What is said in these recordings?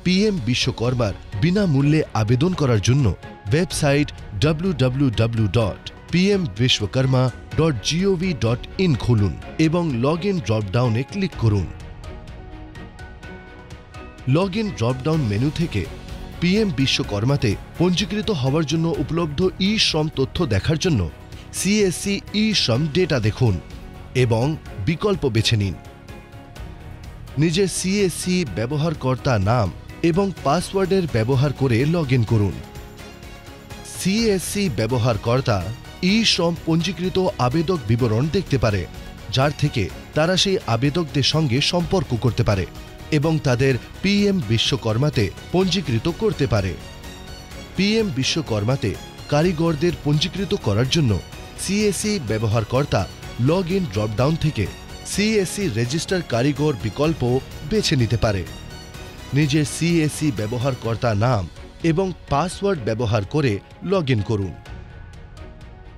PM বিশ্বকর্মার বিনামূল্যে আবেদন করার জন্য ওয়েবসাইট www.pmvishwakarma.gov.in খুলুন এবং লগ ইন ড্রপডাউনে ক্লিক করুন। লগ ইন ড্রপডাউন মেনু থেকে পিএম বিশ্বকর্মাতে পঞ্জীকৃত হওয়ার জন্য উপলব্ধ ই-শ্রম তথ্য দেখার জন্য সিএসসি ই-শ্রম ডেটা দেখুন এবং বিকল্প বেছে নিন। নিজের সিএসসি ব্যবহারকর্তা নাম এবং পাসওয়ার্ডের ব্যবহার করে লগ ইন করুন। সিএসসি ব্যবহারকর্তা ই-শ্রম পঞ্জীকৃত আবেদক বিবরণ দেখতে পারে, যার থেকে তারা সেই আবেদকদের সঙ্গে সম্পর্ক করতে পারে এবং তাদের পিএম বিশ্বকর্মাতে পঞ্জীকৃত করতে পারে। পিএম বিশ্বকর্মাতে কারিগরদের পঞ্জীকৃত করার জন্য সিএসসি ব্যবহারকর্তা লগ ইন ড্রপডাউন থেকে সিএসসি রেজিস্টার কারিগর বিকল্প বেছে নিতে পারে। নিজের সিএসসি ব্যবহারকর্তা নাম এবং পাসওয়ার্ড ব্যবহার করে লগ ইন করুন।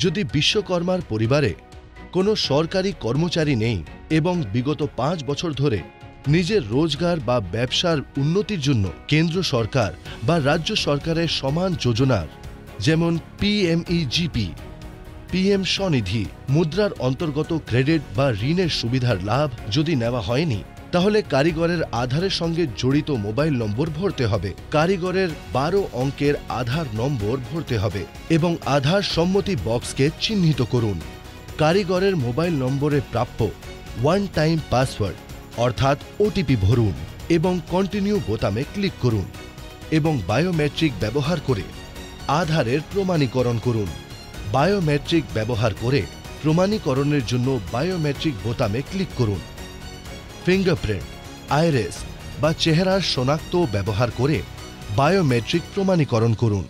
যদি বিশ্বকর্মার পরিবারে কোনো সরকারি কর্মচারী নেই এবং বিগত 5 বছর ধরে নিজের রোজগার বা ব্যবসার উন্নতির জন্য কেন্দ্র সরকার বা রাজ্য সরকারের সমান যোজনার যেমন পিএমইজিপি, পিএম স্বনিধি, মুদ্রার অন্তর্গত ক্রেডিট বা ঋণের সুবিধার লাভ যদি নেওয়া হয়নি, তাহলে কারিগরের আধারের সঙ্গে জড়িত মোবাইল নম্বর ভরতে হবে। কারিগরের 12 অঙ্কের আধার নম্বর ভরতে হবে এবং আধার সম্মতি বক্সকে চিহ্নিত করুন। কারিগরের মোবাইল নম্বরে প্রাপ্য ওয়ান টাইম পাসওয়ার্ড অর্থাৎ ওটিপি ভরুন এবং কন্টিনিউ বোতামে ক্লিক করুন এবং বায়োমেট্রিক ব্যবহার করে আধারের প্রমাণীকরণ করুন। বায়োমেট্রিক ব্যবহার করে প্রমাণীকরণের জন্য বায়োমেট্রিক বোতামে ক্লিক করুন। ফিঙ্গারপ্রিন্ট, আইরিস বা চেহারার শনাক্ত ব্যবহার করে বায়োমেট্রিক প্রমাণীকরণ করুন।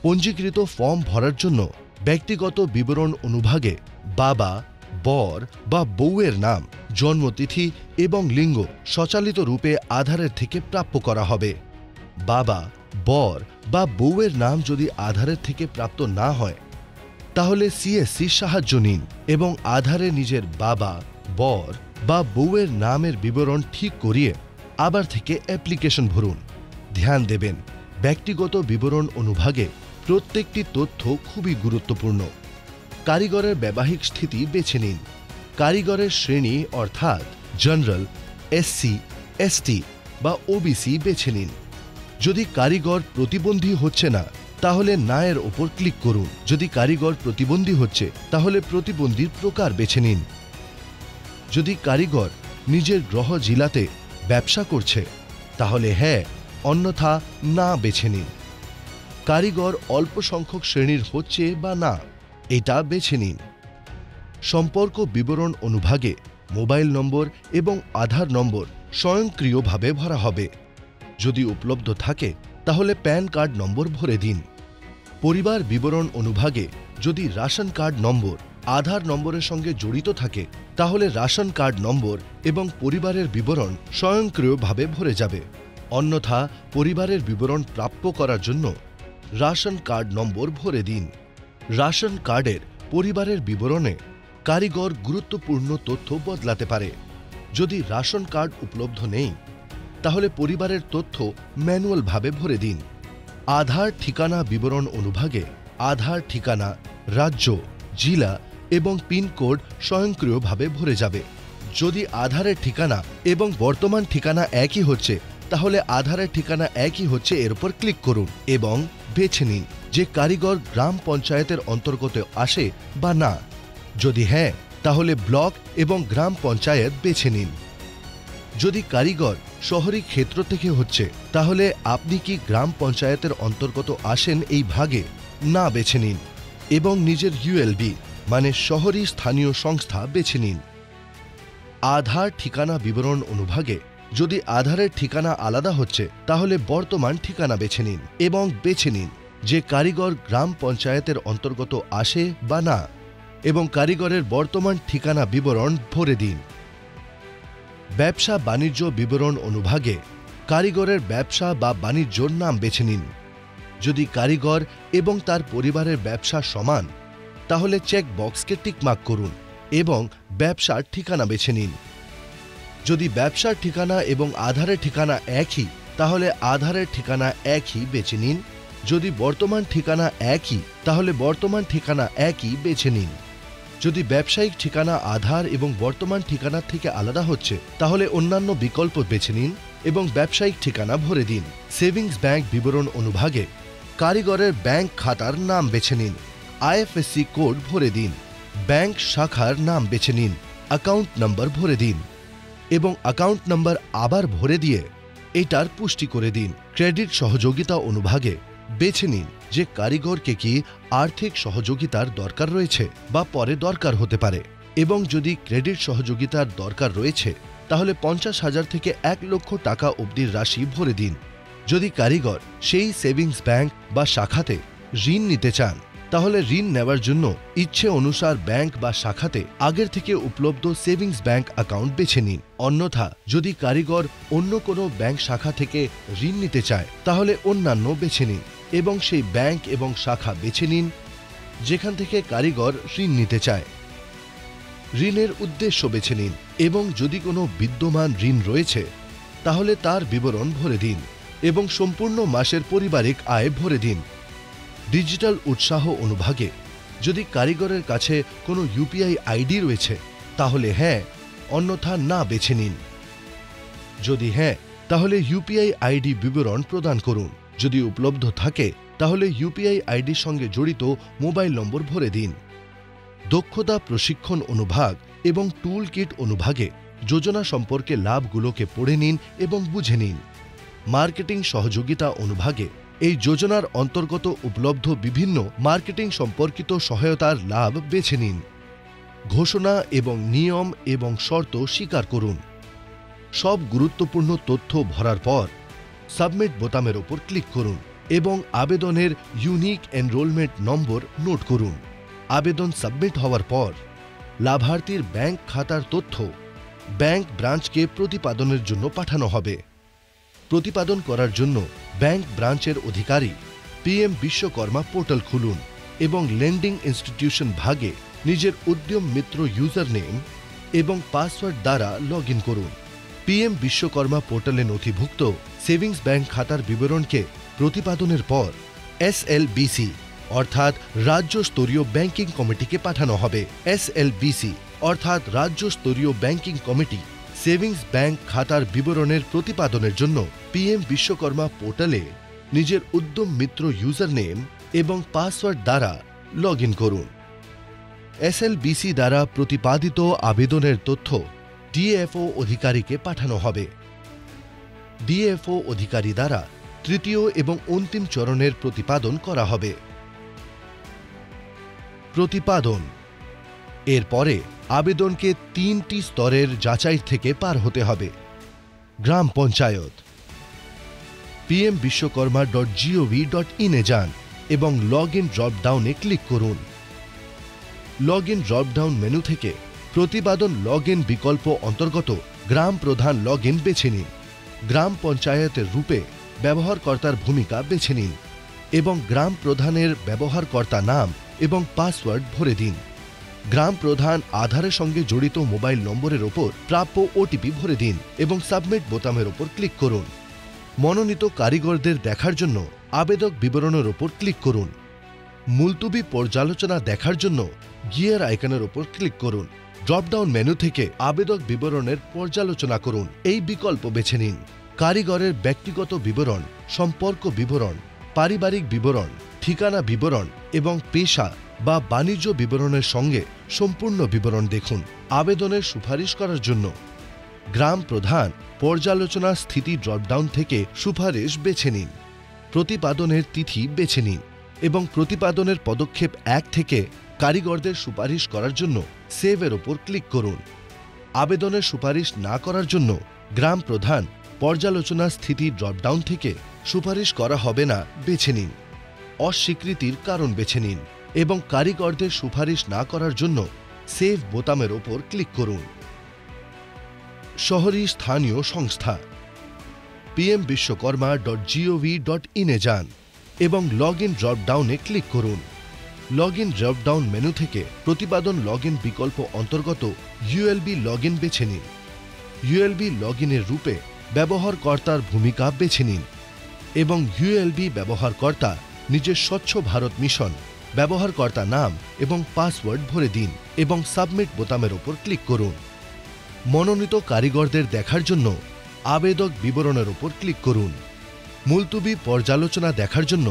পঞ্জীকৃত ফর্ম ভরার জন্য ব্যক্তিগত বিবরণ অনুভাগে বাবা, বর বা বউয়ের নাম, জন্মতিথি এবং লিঙ্গ স্বচালিত রূপে আধারের থেকে প্রাপ্য করা হবে। বাবা, বর বা বউয়ের নাম যদি আধারের থেকে প্রাপ্ত না হয়, তাহলে সিএসসি সাহায্য নিন এবং আধারে নিজের বাবা, বর বা বউয়ের নামের বিবরণ ঠিক করিয়ে আবার থেকে অ্যাপ্লিকেশন ভরুন। ধ্যান দেবেন, ব্যক্তিগত বিবরণ অনুভাগে প্রত্যেকটি তথ্য খুবই গুরুত্বপূর্ণ। কারিগরের বৈবাহিক স্থিতি বেছে নিন। কারিগরের শ্রেণী অর্থাৎ জেনারেল, এসসি, এসটি বা ওবিসি বেছে নিন। যদি কারিগর প্রতিবন্ধী হচ্ছে না, তাহলে না এর ওপর ক্লিক করুন। যদি কারিগর প্রতিবন্ধী হচ্ছে, তাহলে প্রতিবন্ধীর প্রকার বেছে নিন। যদি কারিগর নিজের গ্রহ জেলাতে ব্যবসা করছে, তাহলে হ্যাঁ, অন্যথা না বেছে নিন। কারিগর অল্প সংখ্যক শ্রেণীর হচ্ছে বা না, এটা বেছে নিন। সম্পর্ক বিবরণ অনুভাগে মোবাইল নম্বর এবং আধার নম্বর স্বয়ংক্রিয়ভাবে ভরা হবে। যদি উপলব্ধ থাকে, তাহলে প্যান কার্ড নম্বর ভরে দিন। পরিবার বিবরণ অনুভাগে যদি রেশন কার্ড নম্বর আধার নম্বরের সঙ্গে জড়িত থাকে, তাহলে রেশন কার্ড নম্বর এবং পরিবারের বিবরণ স্বয়ংক্রিয়ভাবে ভরে যাবে। অন্যথা পরিবারের বিবরণ প্রাপ্য করার জন্য রেশন কার্ড নম্বর ভরে দিন। রেশন কার্ডের পরিবারের বিবরণে কারিগর গুরুত্বপূর্ণ তথ্য বদলাতে পারে। যদি রেশন কার্ড উপলব্ধ নেই, তাহলে পরিবারের তথ্য ম্যানুয়ালভাবে ভরে দিন। আধার ঠিকানা বিবরণ অনুভাগে আধার ঠিকানা, রাজ্য, জেলা এবং পিনকোড স্বয়ংক্রিয়ভাবে ভরে যাবে। যদি আধারের ঠিকানা এবং বর্তমান ঠিকানা একই হচ্ছে, তাহলে আধারের ঠিকানা একই হচ্ছে এর উপর ক্লিক করুন এবং বেছে নিন যে কারিগর গ্রাম পঞ্চায়েতের অন্তর্গত আসে বা না। যদি হ্যাঁ, তাহলে ব্লক এবং গ্রাম পঞ্চায়েত বেছে নিন। যদি কারিগর শহরি ক্ষেত্র থেকে হচ্ছে, তাহলে আপনি কি গ্রাম পঞ্চায়েতের অন্তর্গত আসেন এই ভাগে না বেছে নিন এবং নিজের ইউএলবি মানে শহরি স্থানীয় সংস্থা বেছে নিন। আধার ঠিকানা বিবরণ অনুভাগে যদি আধারের ঠিকানা আলাদা হচ্ছে, তাহলে বর্তমান ঠিকানা বেছে নিন এবং বেছে নিন যে কারিগর গ্রাম পঞ্চায়েতের অন্তর্গত আসে বা না এবং কারিগরের বর্তমান ঠিকানা বিবরণ ভরে দিন। ব্যবসা বাণিজ্য বিবরণ অনুভাগে কারিগরের ব্যবসা বা বাণিজ্যর নাম বেছে নিন। যদি কারিগর এবং তার পরিবারের ব্যবসা সমান, তাহলে চেক বক্সকে টিকমার্ক করুন এবং ব্যবসার ঠিকানা বেছে নিন। যদি ব্যবসার ঠিকানা এবং আধারের ঠিকানা একই, তাহলে আধারের ঠিকানা একই বেছে নিন। যদি বর্তমান ঠিকানা একই, তাহলে বর্তমান ঠিকানা একই বেছে নিন। যদি ব্যবসায়িক ঠিকানা আধার এবং বর্তমান ঠিকানার থেকে আলাদা হচ্ছে, তাহলে অন্যান্য বিকল্প বেছে নিন এবং ব্যবসায়িক ঠিকানা ভরে দিন। সেভিংস ব্যাংক বিবরণ অনুভাগে কারিগরের ব্যাংক খাতার নাম বেছে নিন। আইএফএসসি কোড ভরে দিন। ব্যাংক শাখার নাম বেছে নিন। অ্যাকাউন্ট নম্বর ভরে দিন এবং অ্যাকাউন্ট নম্বর আবার ভরে দিয়ে এটার পুষ্টি করে দিন। ক্রেডিট সহযোগিতা অনুভাগে বেছে নিন যে কারিগরকে কি আর্থিক সহযোগিতার দরকার রয়েছে বা পরে দরকার হতে পারে, এবং যদি ক্রেডিট সহযোগিতার দরকার রয়েছে তাহলে 50,000 থেকে 1 লক্ষ টাকা অবধির রাশি ভরে দিন। যদি কারিগর সেই সেভিংস ব্যাংক বা শাখাতে ঋণ নিতে চান, তাহলে ঋণ নেওয়ার জন্য ইচ্ছে অনুসার ব্যাংক বা শাখাতে আগের থেকে উপলব্ধ সেভিংস ব্যাংক অ্যাকাউন্ট বেছে নিন। অন্যথা যদি কারিগর অন্য কোনো ব্যাংক শাখা থেকে ঋণ নিতে চায়, তাহলে অন্যান্য বেছে নিন এবং সেই ব্যাংক এবং শাখা বেছে নিন যেখান থেকে কারিগর ঋণ নিতে চায়। ঋণের উদ্দেশ্য বেছে নিন এবং যদি কোনো বিদ্যমান ঋণ রয়েছে তাহলে তার বিবরণ ভরে দিন এবং সম্পূর্ণ মাসের পারিবারিক আয় ভরে দিন। ডিজিটাল উৎসাহ অনুভাগে যদি কারিগরের কাছে কোনো ইউপিআই আইডি রয়েছে তাহলে হ্যাঁ, অন্যথা না বেছে নিন। যদি হ্যাঁ, তাহলে ইউপিআই আইডি বিবরণ প্রদান করুন। যদি উপলব্ধ থাকে তাহলে ইউপিআই আইডির সঙ্গে জড়িত মোবাইল নম্বর ভরে দিন। দক্ষতা প্রশিক্ষণ অনুভাগ এবং টুল কিট অনুভাগে যোজনা সম্পর্কে লাভগুলোকে পড়ে নিন এবং বুঝে নিন। মার্কেটিং সহযোগিতা অনুভাগে এই যোজনার অন্তর্গত উপলব্ধ বিভিন্ন মার্কেটিং সম্পর্কিত সহায়তার লাভ বেছে নিন। ঘোষণা এবং নিয়ম এবং শর্ত স্বীকার করুন। সব গুরুত্বপূর্ণ তথ্য ভরার পর সাবমিট বোতামের উপর ক্লিক করুন এবং আবেদনের ইউনিক এনরোলমেন্ট নম্বর নোট করুন। আবেদন সাবমিট হওয়ার পর লাভার্থীর ব্যাংক খাতার তথ্য ব্যাংক ব্রাঞ্চকে প্রতিপাদনের জন্য পাঠানো হবে। প্রতিপাদন করার জন্য ব্যাংক ব্রাঞ্চের অধিকারী পিএম বিশ্বকর্মা পোর্টাল খুলুন এবং লেন্ডিং ইনস্টিটিউশন ভাগে নিজের উদ্যম মিত্র ইউজার নেম এবং পাসওয়ার্ড দ্বারা লগ ইন করুন। পিএম বিশ্বকর্মা পোর্টালে নথিভুক্ত সেভিংস ব্যাংক খাতার বিবরণকে প্রতিপাদনের পর এসএলবিসি অর্থাৎ রাজ্য স্তরীয় ব্যাংকিং কমিটিকে পাঠানো হবে। এসএলবিসি অর্থাৎ রাজ্য স্তরীয় ব্যাংকিং কমিটি সেভিংস ব্যাংক খাতার বিবরণের প্রতিপাদনের জন্য পিএম বিশ্বকর্মা পোর্টালে নিজের উদ্যম মিত্র ইউজার নেম এবং পাসওয়ার্ড দ্বারা লগ ইন করুন। এসএলবিসি দ্বারা প্রতিপাদিত আবেদনের তথ্য ডিএফও অধিকারীকে পাঠানো হবে। ডিএফও অধিকারী দ্বারা তৃতীয় এবং অন্তিম চরণের প্রতিপাদন করা হবে। প্রতিপাদন এরপরে আবেদনকে 3টি স্তরের যাচাই থেকে পার হতে হবে। গ্রাম পঞ্চায়েত pmvishwakarma.gov.in এ যান এবং লগ ইন ড্রপডাউনে ক্লিক করুন। লগ ইন ড্রপডাউন মেনু থেকে প্রতিপাদন লগ ইন বিকল্প অন্তর্গত গ্রাম প্রধান লগ ইন বেছে নিন। গ্রাম পঞ্চায়েতের রূপে ব্যবহারকর্তার ভূমিকা বেছে নিন এবং গ্রাম প্রধানের ব্যবহারকর্তা নাম এবং পাসওয়ার্ড ভরে দিন। গ্রাম প্রধান আধারের সঙ্গে জড়িত মোবাইল নম্বরের ওপর প্রাপ্য ওটিপি ভরে দিন এবং সাবমিট বোতামের ওপর ক্লিক করুন। মনোনীত কারিগরদের দেখার জন্য আবেদক বিবরণের ওপর ক্লিক করুন। মুলতুবি পর্যালোচনা দেখার জন্য গিয়ার আইকনের ওপর ক্লিক করুন। ড্রপডাউন মেনু থেকে আবেদক বিবরণের পর্যালোচনা করুন এই বিকল্প বেছে নিন। কারিগরের ব্যক্তিগত বিবরণ, সম্পর্ক বিবরণ, পারিবারিক বিবরণ, ঠিকানা বিবরণ এবং পেশা বা বাণিজ্য বিবরণের সঙ্গে সম্পূর্ণ বিবরণ দেখুন। আবেদনের সুপারিশ করার জন্য গ্রাম প্রধান পর্যালোচনা স্থিতি ড্রপডাউন থেকে সুপারিশ বেছে নিন। প্রতিপাদনের তিথি বেছে নিন এবং প্রতিপাদনের পদক্ষেপ 1 থেকে কারিগরদের সুপারিশ করার জন্য সেভের ওপর ক্লিক করুন। আবেদনের সুপারিশ না করার জন্য গ্রাম প্রধান পর্যালোচনা স্থিতি ড্রপডাউন থেকে সুপারিশ করা হবে না বেছে নিন। অস্বীকৃতির কারণ বেছে নিন এবং কারিগরদের সুপারিশ না করার জন্য সেভ বোতামের ওপর ক্লিক করুন। শহরি স্থানীয় সংস্থা pmvishwakarma.gov.in এ যান এবং লগ ইন ড্রপডাউনে ক্লিক করুন। লগ ইন ড্রপডাউন মেনু থেকে প্রতিপাদন লগ ইন বিকল্প অন্তর্গত ইউএলবি লগ ইন বেছে নিন। ইউএলবি লগ ইনের রূপে ব্যবহারকর্তার ভূমিকা বেছে নিন এবং ইউএলবি ব্যবহারকর্তা নিজের স্বচ্ছ ভারত মিশন ব্যবহারকর্তা নাম এবং পাসওয়ার্ড ভরে দিন এবং সাবমিট বোতামের উপর ক্লিক করুন। মনোনীত কারিগরদের দেখার জন্য আবেদক বিবরণের উপর ক্লিক করুন। মুলতুবি পর্যালোচনা দেখার জন্য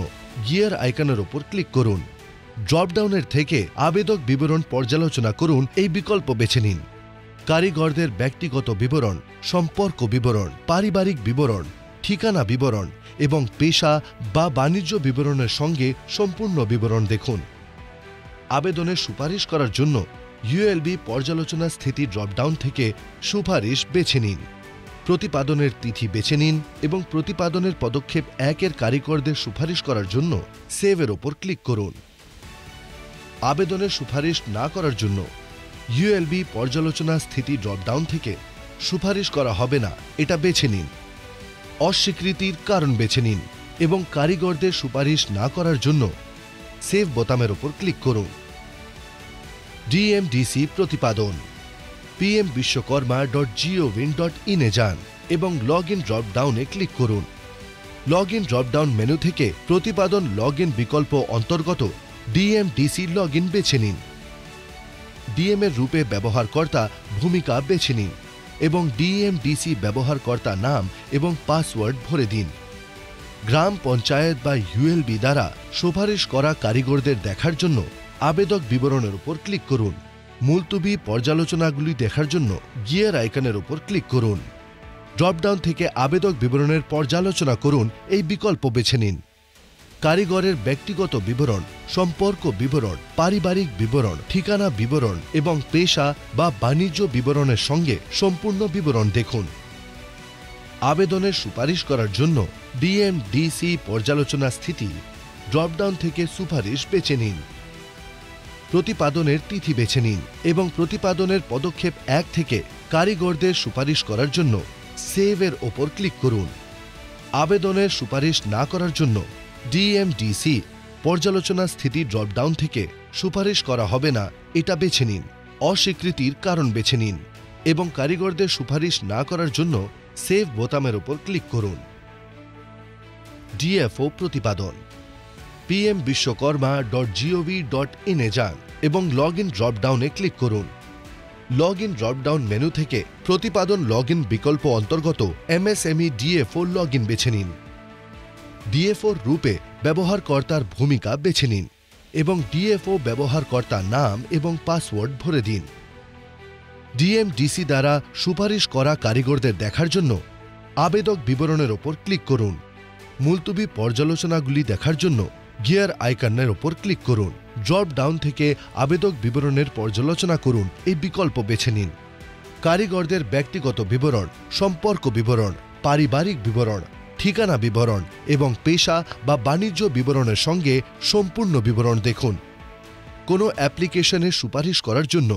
গিয়ার আইকনের উপর ক্লিক করুন। ড্রপডাউনের থেকে আবেদক বিবরণ পর্যালোচনা করুন এই বিকল্প বেছে নিন। কারিগরদের ব্যক্তিগত বিবরণ, সম্পর্ক বিবরণ, পারিবারিক বিবরণ, ঠিকানা বিবরণ এবং পেশা বা বাণিজ্য বিবরণের সঙ্গে সম্পূর্ণ বিবরণ দেখুন। আবেদনের সুপারিশ করার জন্য ইউএলবি পর্যালোচনা স্থিতি ড্রপডাউন থেকে সুপারিশ বেছে নিন। প্রতিপাদনের তিথি বেছে নিন এবং প্রতিপাদনের পদক্ষেপ 1-এর কারিগরদের সুপারিশ করার জন্য সেভের ওপর ক্লিক করুন। আবেদনের সুপারিশ না করার জন্য ইউএলবি পর্যালোচনা স্থিতি ড্রপডাউন থেকে সুপারিশ করা হবে না এটা বেছে নিন। অস্বীকৃতির কারণ বেছে নিন এবং কারিগরদের সুপারিশ না করার জন্য সেভ বোতামের উপর ক্লিক করুন। ডিএমডিসি প্রতিপাদন pmvishwakarma.gov.in এ যান এবং লগ ইন ড্রপডাউনে ক্লিক করুন। লগ ইন ড্রপডাউন মেনু থেকে প্রতিপাদন লগ ইন বিকল্প অন্তর্গত ডিএমডিসি লগ ইন বেছে নিন। ডিএম এর রূপে ব্যবহারকর্তা ভূমিকা বেছে নিন এবং ডিএমডিসি ব্যবহারকর্তা নাম এবং পাসওয়ার্ড ভরে দিন। গ্রাম পঞ্চায়েত বা ইউএলবি দ্বারা সুপারিশ করা কারিগরদের দেখার জন্য আবেদক বিবরণের উপর ক্লিক করুন। মুলতুবি পর্যালোচনাগুলি দেখার জন্য গিয়ার আইকনের উপর ক্লিক করুন। ড্রপডাউন থেকে আবেদক বিবরণের পর্যালোচনা করুন এই বিকল্প বেছে নিন। কারিগরের ব্যক্তিগত বিবরণ, সম্পর্ক বিবরণ, পারিবারিক বিবরণ, ঠিকানা বিবরণ এবং পেশা বা বাণিজ্য বিবরণের সঙ্গে সম্পূর্ণ বিবরণ দেখুন। আবেদনের সুপারিশ করার জন্য ডিএমডিসি পর্যালোচনা স্থিতি ড্রপডাউন থেকে সুপারিশ বেছে নিন। প্রতিপাদনের তিথি বেছে নিন এবং প্রতিপাদনের পদক্ষেপ 1 থেকে কারিগরদের সুপারিশ করার জন্য সেভের ওপর ক্লিক করুন। আবেদনের সুপারিশ না করার জন্য ডিএমডিসি পর্যালোচনা স্থিতি ড্রপডাউন থেকে সুপারিশ করা হবে না এটা বেছে নিন। অস্বীকৃতির কারণ বেছে নিন এবং কারিগরদের সুপারিশ না করার জন্য সেভ বোতামের উপর ক্লিক করুন। ডিএফও প্রতিপাদন pmvishwakarma.gov.in এ যান এবং লগ ইন ড্রপডাউনে ক্লিক করুন। লগ ইন ড্রপডাউন মেনু থেকে প্রতিপাদন লগ ইন বিকল্প অন্তর্গত এমএসএমই ডিএফও লগ ইন বেছে নিন। ডিএফও রূপে ব্যবহারকর্তার ভূমিকা বেছে নিন এবং ডিএফও ব্যবহারকর্তা নাম এবং পাসওয়ার্ড ভরে দিন। ডিএমডিসি দ্বারা সুপারিশ করা কারিগরদের দেখার জন্য আবেদক বিবরণের ওপর ক্লিক করুন। মুলতুবি পর্যালোচনাগুলি দেখার জন্য গিয়ার আইকনের ওপর ক্লিক করুন। ড্রপ ডাউন থেকে আবেদক বিবরণের পর্যালোচনা করুন এই বিকল্প বেছে নিন। কারিগরদের ব্যক্তিগত বিবরণ, সম্পর্ক বিবরণ, পারিবারিক বিবরণ, ঠিকানা বিবরণ এবং পেশা বা বাণিজ্য বিবরণের সঙ্গে সম্পূর্ণ বিবরণ দেখুন। কোনো অ্যাপ্লিকেশনে সুপারিশ করার জন্য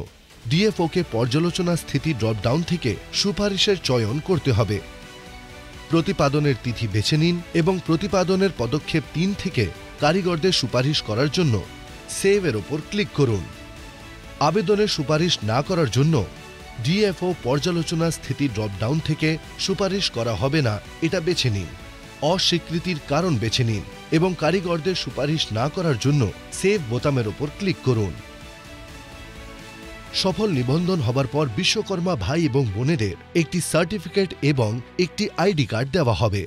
ডিএফওকে পর্যালোচনা স্থিতি ড্রপডাউন থেকে সুপারিশের চয়ন করতে হবে। প্রতিপাদনের তিথি বেছে নিন এবং প্রতিপাদনের পদক্ষেপ 3 থেকে কারিগরদের সুপারিশ করার জন্য সেভের ওপর ক্লিক করুন। আবেদনের সুপারিশ না করার জন্য ডিএফও পর্যালোচনা স্থিতি ড্রপডাউন থেকে সুপারিশ করা হবে না এটা বেছে নিন। অস্বীকৃতির কারণ বেছে নিন এবং কারিগরদের সুপারিশ না করার জন্য সেভ বোতামের ওপর ক্লিক করুন। সফল নিবন্ধন হবার পর বিশ্বকর্মা ভাই এবং বোনেদের একটি সার্টিফিকেট এবং একটি আইডি কার্ড দেওয়া হবে।